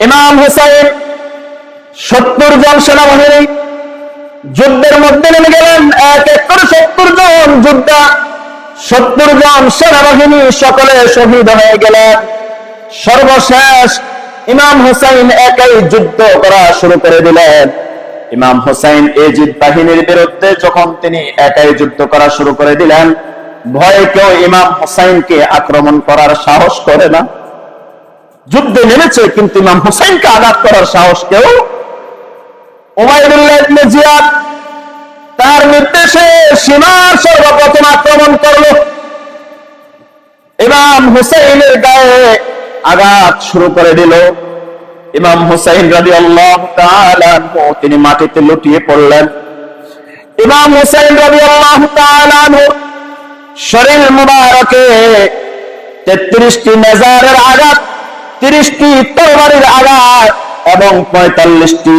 ইমাম হুসাইন 70 জন সেনাবাহিনী যুদ্ধের মধ্যে নেমে গেলেন। এক এক করে 70 জন যোদ্ধা, 70 জন সেনাবাহিনী সকলে শহীদ হয়ে গেলেন। সর্বশেষ ইমাম হুসাইন একাই যুদ্ধ করা শুরু করে দিলেন। ইমাম হুসাইন এজিদ বাহিনীর বিরুদ্ধে যখন তিনি একাই যুদ্ধ করা শুরু করে দিলেন, ভয়ে কেউ ইমাম হুসাইনকে আক্রমণ করার সাহস করে না। যুদ্ধে নেমেছে কিন্তু ইমাম হুসাইনকে আঘাত করার সাহস কেউ। উবাইদুল্লাহ ইবনে জিয়াদ তার নির্দেশে সীমার সর্বপ্রথম আক্রমণ করলো। ইমাম হুসাইনের গায়ে আঘাত শুরু করে দিল। ইমাম হুসাইন রাদিয়াল্লাহু তাআলা আনহু তিনি মাটিতে লুটিয়ে পড়লেন। ইমাম হুসাইন রাদিয়াল্লাহু তাআলা আনহু শরীর মুবারকে 33টি নেজারের আঘাত, 30টি তরবারির আঘাত এবং 45টি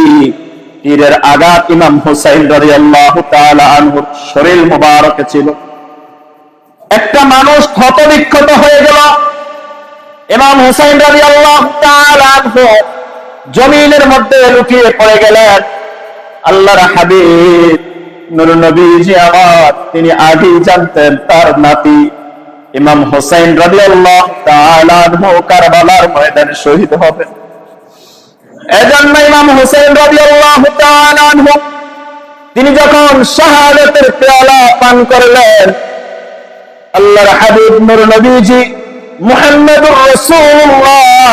তীরের আঘাত ইমাম হুসাইন রাদিয়াল্লাহু তাআলা আনহুর শরীর মুবারকে ছিল। একটা মানুষ ক্ষতবিক্ষত হয়ে গেল। ইমাম হুসাইন রাদিয়াল্লাহু তাআলা আনহু জমিনের মধ্যে লুটিয়ে পড়ে গেলেন। আল্লাহর হাবিব নূর নবীজি আমার তিনি আগেই জানতেন তার নাতি ইমাম হুসাইন রাদিয়াল্লাহু তাআলা আনহু কারবালার ময়দানে শহীদ হবেন। এজন্য ইমাম হুসাইন রাদিয়াল্লাহু তাআলা আনহু তিনি যখন শাহাদাতের পেয়ালা পান করলেন, আল্লাহর হাবিব নূর নবীজি মুহাম্মদুর রাসূলুল্লাহ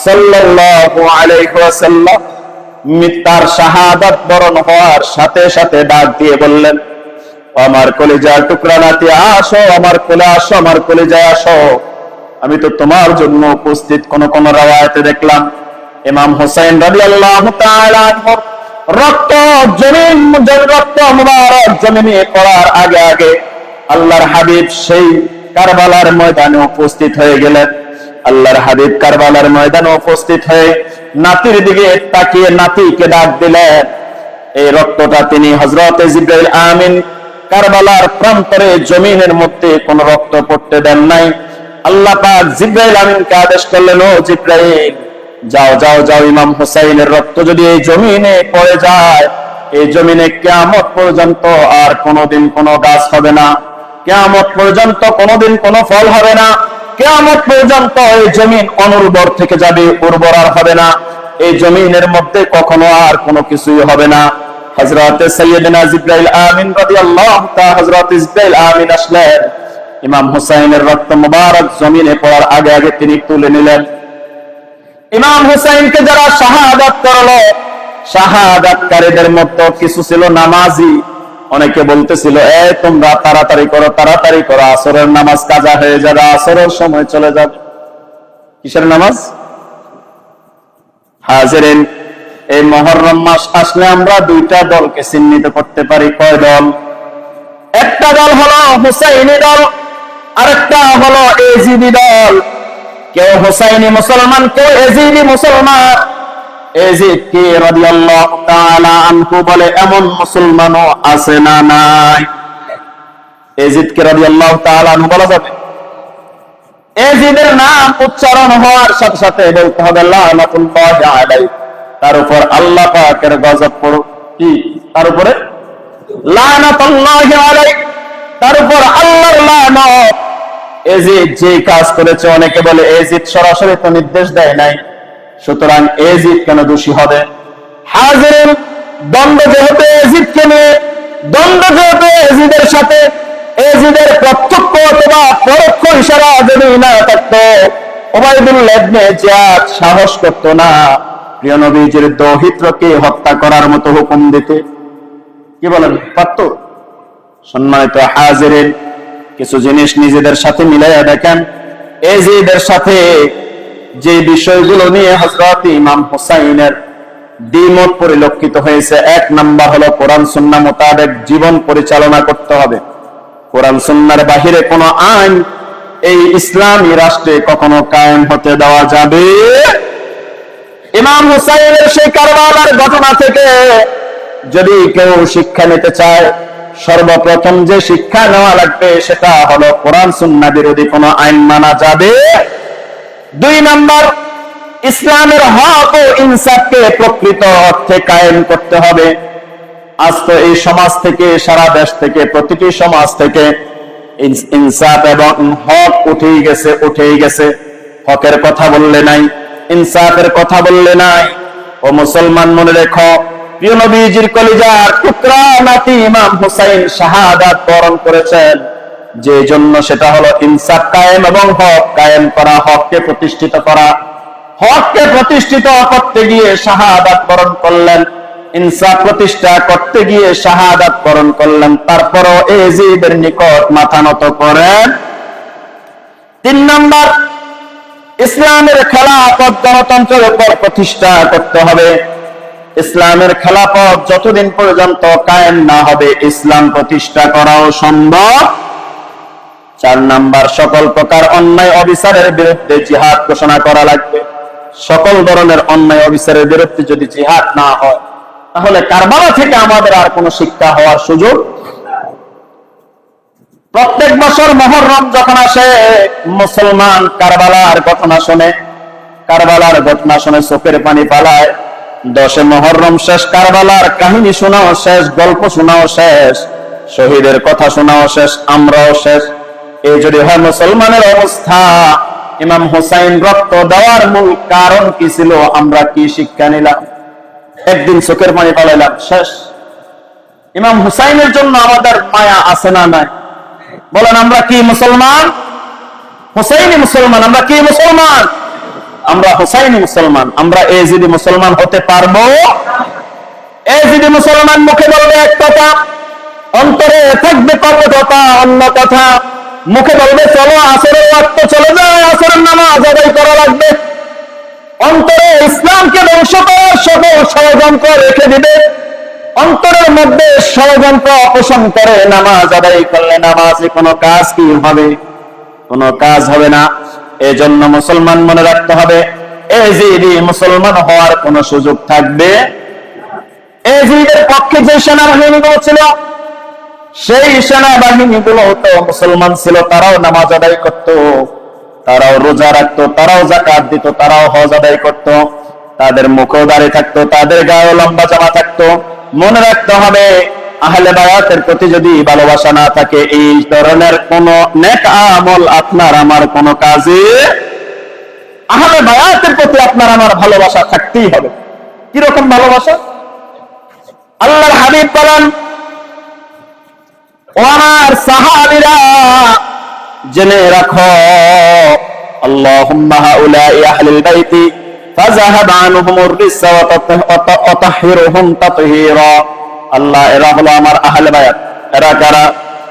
সাল্লাল্লাহু আলাইহি ওয়াসাল্লাম তার শাহাদাত বরণ হওয়ার সাথে সাথে ডাক দিয়ে বললেন, আমার কলিজার টুকরা নাতি আসো, আমার কোলে আসো, আমার কলিজায় আসো। আমি তো তোমার জন্য উপস্থিত। কোন কোন রাওয়ায়াতে দেখলাম ইমাম হুসাইন রাদিয়াল্লাহু তাআলা আনহুর রক্ত মুবারক জমিনে পড়ার আগে আগে আল্লাহর হাবিব সেই কারবালার ময়দানে উপস্থিত হয়ে গেলেন। আল্লাহর হাবিব কারবালার ময়দানে উপস্থিত হয়ে নাতির দিকে তাকিয়ে নাতিকে ডাক দিলেন। এই রক্তটা তিনি হযরত জিবরাইল আমিন কারবালার প্রান্তরে জমিনের মধ্যে কোন রক্ত পড়তে দেন নাই। আল্লাহ পাক জিবরাইল আমিনকে আদেশ করলেন, ও জিবরাইল যাও যাও যাও, ইমাম হুসাইনের রক্ত যদি এই জমিনে পড়ে যায়, এই জমিনে কিয়ামত পর্যন্ত আর কোনোদিন কোনো গাছ হবে না, কিয়ামত পর্যন্ত কোনোদিন কোনো ফল হবে না, কিয়ামত পর্যন্ত এই জমিন অনুর্বর থেকে যাবে, উর্বর আর হবে না, এই জমিনের মধ্যে কখনো আর কোনো কিছুই হবে না। হযরত সাইয়্যিদনা জিবরাইল আমিন রাদিয়াল্লাহু তাআলা হযরত জিবরাইল আমিন আসলেন। ইমাম হুসাইনের রক্ত মুবারক জমিনে পড়ার আগে আগে তিনি তুলে নিলেন। ইমাম হুসাইনকে যারা শাহাদাত করলো, শাহাদাতকারীদের মধ্যে কিছু ছিল নামাজি। অনেকে বলতেছিল, এই তোমরা তাড়াতাড়ি করো, তাড়াতাড়ি করো, আসরের নামাজ কাজা হয়ে যাবে, আসরের সময় চলে যাবে। কিসের নামাজ? হাজিরিন, এই মুহররম মাস আসলে আমরা দুইটা দলকে চিহ্নিত করতে পারি। কয় দল? একটা দল হলো হুসাইনি দল, আরেকটা হলো এজিদি দল। কেউ হুসাইনি মুসলমান, কেউ এজিদি মুসলমান। এজিদ কে রাদিয়াল্লাহু তাআলা আনহু বলে এমন মুসলমানও আছে না নাই? এজিদ কে রাদিয়াল্লাহু তাআলা আনহু বলা যাবে? এজিদের নাম উচ্চারণ হওয়ার সাথে সাথে বলতে হবে লানাতুল্লাহি আলাইহি, তার উপর আল্লাহ পাকের গজব পড়ুক। কি তার উপরে? লানাতুল্লাহি আলাইহি, তার উপর আল্লাহর লানত। এজিদ যে কাজ করেছে, অনেকে বলে এজিদ সরাসরি তো নির্দেশ দেয় নাই, সুতরাং এজিদ কেন দোষী হবে? হাজিরিন, দ্বন্দ্ব যেহেতু এজিদকে নিয়ে, দ্বন্দ্ব যেহেতু এজিদের সাথে, এজিদের প্রত্যক্ষ অথবা পরোক্ষ ইশারা যদি না থাকতো, উবাইদুল্লাহ ইবনে জিয়াদ সাহস করত না প্রিয় নবীজির দৌহিত্রকে হত্যা করার মতো হুকুম দিতে। কি বলেন, পারত? সম্মানিত হাজিরিন, কিছু জিনিস নিজেদের সাথে মিলাইয়া দেখেন। এজিদের সাথে যে বিষয়গুলো নিয়ে হযরত ইমাম হুসাইনের দ্বিমত পরিলক্ষিত হয়েছে, এক নাম্বার হলো কোরআন সুন্নাহ মোতাবেক জীবন পরিচালনা করতে হবে। কোরআন সুন্নাহর বাহিরে কোনো আইন এই ইসলামী রাষ্ট্রে কখনো কায়েম হতে দেওয়া যাবে। ইমাম হুসাইনের সেই কারবালার ঘটনা থেকে যদি কেউ শিক্ষা নিতে চায়, সর্বপ্রথম যে শিক্ষা নেওয়া লাগবে সেটা হলো কোরআন সুন্নাহ বিরোধী কোনো আইন মানা যাবে। দুই নাম্বার, ইসলামের হক ও ইনসাফকে প্রকৃত অর্থে কায়েম করতে হবে। আজ তো এই সমাজ থেকে, সারা দেশ থেকে, প্রতিটি সমাজ থেকে ইনসাফ এবং হক উঠেই গেছে। হকের কথা বললে নাই, ইনসাফের কথা বললে নাই। ও মুসলমান, মনে রেখো, প্রিয় নবীজির কলিজার টুকরা নাতি ইমাম হুসাইন শাহাদাত বরণ করেছেন, যে জন্য সেটা হলো ইনসাফ কায়েম এবং হক কায়েম করা, হককে প্রতিষ্ঠিত করা। হককে প্রতিষ্ঠিত করতে গিয়ে শাহাদাত বরণ করলেন, ইনসাফ প্রতিষ্ঠা করতে গিয়ে শাহাদাত বরণ করলেন। তারপরও এজিদের নিকট মাথা নত করেন। 3 নাম্বার, ইসলামের খেলাফত গণতন্ত্রের উপর প্রতিষ্ঠা করতে হবে। ইসলামের খেলাফত যতদিন পর্যন্ত কায়েম না হবে, ইসলাম প্রতিষ্ঠা করাও সম্ভব। 4 নাম্বার, সকল প্রকার অন্যায় অবিচারের বিরুদ্ধে জিহাদ ঘোষণা করা লাগবে। সকল ধরনের অন্যায় অবিচারের বিরুদ্ধে যদি জিহাদ না হয়, তাহলে কারবালা থেকে আমাদের আর কোনো শিক্ষা হওয়ার সুযোগ। প্রত্যেক বছর মুহররম যখন আসে, মুসলমান কারবালার ঘটনা শুনে চোখের পানি পালায়। 10 মুহররম শেষ, কারবালার কাহিনী শোনাও শেষ, গল্প শোনাও শেষ, শহীদের কথা শোনাও শেষ, আমরাও শেষ। এই যদি হয় মুসলমানের অবস্থা, ইমাম হুসাইন রক্ত দেওয়ার মূল কারণ কি ছিল, আমরা কি শিক্ষা নিলাম? একদিন চোখের পানি পালাইলাম, শেষ। ইমাম হুসাইনের জন্য আমাদের মায়া আছে না নাই? বলেন, আমরা কি মুসলমান? হুসাইনি মুসলমান। আমরা কি মুসলমান? আমরা হুসাইনি মুসলমান। আমরা এজিদি মুসলমান হতে পারবো? এজিদি মুসলমান মুখে বলবে এক কথা, অন্তরে থাকবে কত কথা অন্য কথা। মুখে বলবে চলো আসরের ওয়াক্ত চলে যায়, আসরের নামাজ আদায় করা লাগবে। অন্তরে ইসলামকে ধ্বংস করার সকল ষড়যন্ত্র রেখে দিবে। অন্তরের মধ্যে ষড়যন্ত্র অপসারণ করে নামাজ আদায় করলে নামাজে কোনো কাজ কি হবে? কোনো কাজ হবে না। এজন্য মুসলমান মনে রাখতে হবে, এজিদি মুসলমান হওয়ার কোনো সুযোগ থাকবে। এজিদের পক্ষে যে সেনাবাহিনীগুলো ছিল, সেই সেনাবাহিনীগুলো তো মুসলমান ছিল। তারাও নামাজ আদায় করত, তারাও রোজা রাখতো, তারাও যাকাত দিত, তারাও হজ আদায় করত, তাদের মুখও দাঁড়িয়ে থাকতো, তাদের গায়ে লম্বা জামা থাকতো। মনে রাখতে হবে, আহলে বায়াতের প্রতি যদি ভালোবাসা না থাকে, এই ধরনের কোন নেক আমল আপনার আমার কোনো কাজে। আহলে বায়াতের প্রতি আপনার আমার ভালোবাসা থাকতেই হবে। কিরকম ভালোবাসা? আল্লাহর হাবিব বলেন, ও আমার সাহাবীরা, জেনে রাখো, আল্লাহুম্মা হাউলাই আহলুল বাইতি ফাযাহাব আনহুমুর রিসা ওয়া তাহহিরহুম তাতহীরা। আল্লাহ, এরা হলো আমার আহলে বায়াত। এরা কারা?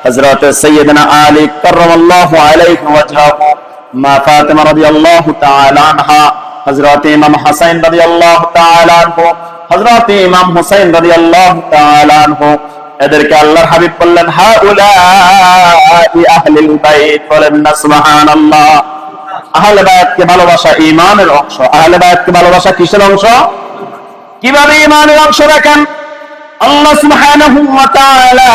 হযরত সাইয়্যিদনা আলী কাররামাল্লাহু আলাইহি ওয়াজহাহু, মা ফাতিমা রাদিয়াল্লাহু তাআলা আনহা, হযরত ইমাম হাসান রাদিয়াল্লাহু তাআলা আনহু, হযরত ইমাম হুসাইন রাদিয়াল্লাহু তাআলা আনহু। এদেরকে আল্লাহর হাবিব বললেন, হাউলাই আহলুল বাইত। বলেন না সুবহানাল্লাহ। আহলে বায়াতকে ভালোবাসা ঈমানের অংশ। আহলে বায়াতকে ভালোবাসা কিসের অংশ? কিভাবে ঈমানের অংশ? দেখেন, আল্লাহ সুবহানাহু ওয়া তাআলা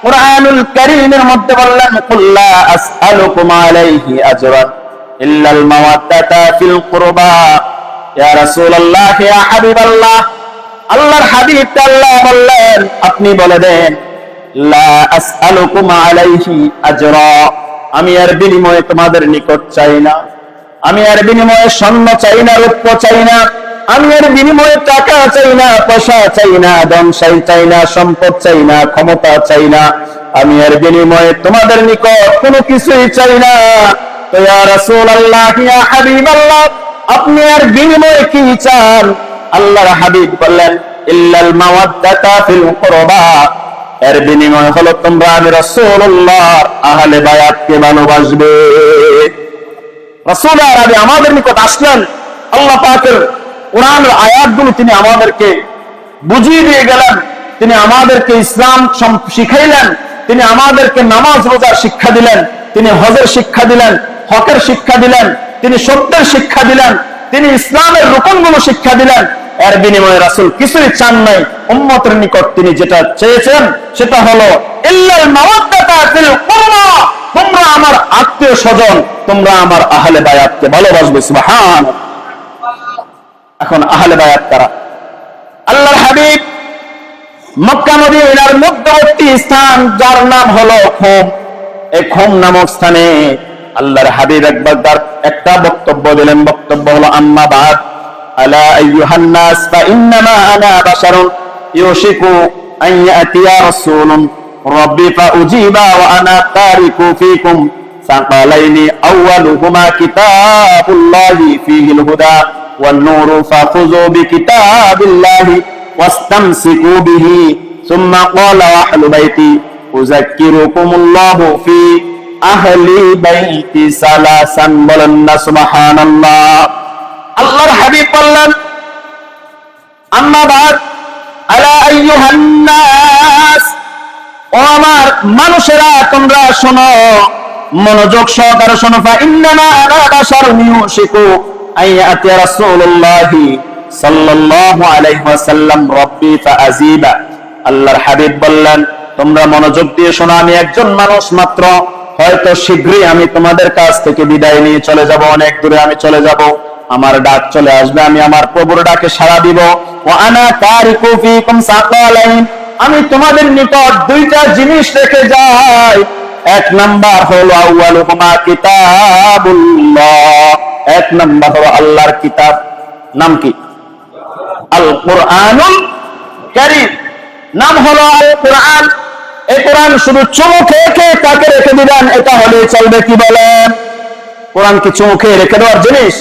কুরআনুল কারীমের মধ্যে বললেন, কুল লা আসআলুকুম আলাইহি আজরান ইল্লাল মাওয়াদ্দাতা ফিল কুরবা। ইয়া রাসূলুল্লাহ, ইয়া হাবিবাল্লাহ, আল্লাহর হাবিব আল্লাহ বললেন, আপনি বলে দেন, লা আসআলুকুম আলাইহি আজরা, আমি এর বিনিময়ে তোমাদের নিকট চাই না। আমি এর বিনিময়ে স্বর্ণ চাই না, রৌপ্য চাই না। আমি এর বিনিময়ে টাকা চাই না, পয়সা চাই না, ধন চাই না, সম্পদ চাই না, ক্ষমতা চাই না। আমি এর বিনিময়ে তোমাদের নিকট কোনো কিছুই চাই না। তো ইয়া রাসূলুল্লাহ, ইয়া হাবিবাল্লাহ, আপনি এর বিনিময়ে কি চান? আল্লাহর হাবিব বললেন, ইল্লাল মাওয়াদ্দাতা ফিল কুরবা, এর বিনিময় হলো তোমরা আমি রাসূলুল্লাহর আহলে বায়াতকে ভালোবাসবে। রাসূল আরবি আমাদের নিকট আসলেন, আল্লাহ পাকের কোরআনের আয়াতগুলো তিনি আমাদেরকে বুঝিয়ে দিয়ে গেলেন। তিনি আমাদেরকে ইসলাম শিখাইলেন, তিনি আমাদেরকে নামাজ রোজার শিক্ষা দিলেন, তিনি হজের শিক্ষা দিলেন, হকের শিক্ষা দিলেন, তিনি সত্যের শিক্ষা দিলেন, তিনি ইসলামের রুকনগুলো শিক্ষা দিলেন। এর বিনিময়ে রাসূল কিছুই চান নাই। উম্মতের নিকট তিনি যেটা চেয়েছেন সেটা হলো ইল্লাল মাওয়াদ্দাতা ফিল কুরবা, তোমরা আমার আত্মীয় স্বজন, তোমরা আমার আহলে বায়াতকে ভালোবাসবে। সুবহানাল্লাহ। এখন আহলে বায়াত কারা? আল্লাহর হাবিব মক্কা মদিনার মধ্যবর্তী স্থান, যার নাম হলো খুম। এই খুম নামক স্থানে আল্লাহর হাবিব একবার একটা বক্তব্য দিলেন। বক্তব্য হলো, আম্মা বাদ আলা আইয়ুহান নাস ফা ইন্নামা আনা বাশারুন ইউশিকু আন ইয়াতিয়া রাসূলুন রাব্বি ফাউজিবা ওয়া আনা তারিকু ফীকুম সাকালাইনি আউয়ালুহুমা কিতাবুল্লাহি ফীহিল হুদা ওয়ান নূরু ফাখুযু বিকিতাবিল্লাহি واستمسكوا به ثم قال واهل بيتي اذكركم الله في اهل بيتي ثلاثا بلنا سبحان الله আল্লাহর হাবিব বললেন, আম্মা বাদ আলা আইয়ুহান নাস, ও আমার মানুষেরা তোমরা শোনো, মনোযোগ সহকারে শোনো। ফা ইন্নামা আনা বাশারুন ইউশিকু আইয়াতি রাসূলুল্লাহি সাল্লাল্লাহু আলাইহি ওয়াসাল্লাম রাব্বি ফাআজিবা। আল্লাহর হাবিব বললেন, তোমরা মনোযোগ দিয়ে শোনো, আমি একজন মানুষ মাত্র, হয়তো শীঘ্রই আমি তোমাদের কাছ থেকে বিদায় নিয়ে চলে যাব, অনেক দূরে আমি চলে যাব, আমার ডাক চলে আসবে, আমি আমার প্রভুর ডাকে সাড়া দিব। ওয়া আনা তারিকু ফীকুম সাকালাইন, আমি তোমাদের নিকট দুইটা জিনিস রেখে যাই। এক নাম্বার হলো আউয়ালুহুমা কিতাবুল্লাহ, এক নাম্বার হলো আল্লাহর কিতাব। নাম কি? আল কোরআনুল কারীম, নাম হলো আল কোরআন। এই কোরআন শুধু চুমু খেয়ে তাকে রেখে দিবেন, এটা হলে চলবে? কি বলেন? কোরআন কি চুমু খেয়ে রেখে দেওয়ার জিনিস?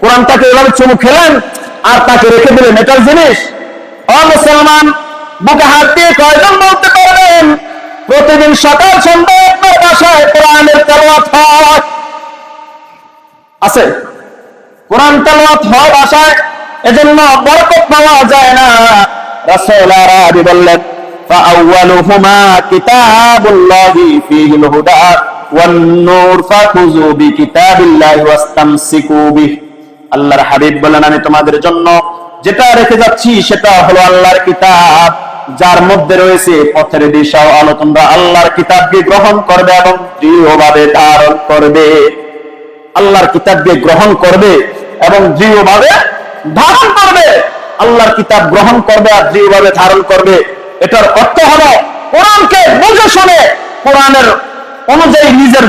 কোরআনটাকে এভাবে চুমু খেলেন আর তাকে রেখে দিলেন, এটার জিনিস? ও মুসলমান, বুকে হাত দিয়ে কয়জন বলতে পারবেন প্রতিদিন সকাল সন্ধ্যা আপনার বাসায় কোরআনের তেলাওয়াত হয়? আছে? কোরআন তেলাওয়াত হয় বাসায়, এজন্য বরকত পাওয়া যায় না। রাসূল আরবি বললেন, ফাআউয়ালুহুমা কিতাবুল্লাহি ফীহিল হুদা ওয়ান নূর ফাখুযু বিকিতাবিল্লাহি ওয়াস্তামসিকু বিহি। আল্লাহর হাবিব বলেন, আমি তোমাদের জন্য যেটা রেখে যাচ্ছি সেটা হলো আল্লাহর কিতাব, যার মধ্যে রয়েছে পথের দিশা ও আলো। তোমরা আল্লাহর কিতাবকে গ্রহণ করবে এবং দৃঢ়ভাবে ধারণ করবে। আল্লাহর কিতাবকে গ্রহণ করবে এবং দৃঢ়ভাবে ধারণ করবে। আল্লাহর কিতাব গ্রহণ করবে আর দৃঢ়ভাবে ধারণ করবে, এটার অর্থ হলো কোরআনকে বুঝে শুনে কোরআনের অনুযায়ী নিজের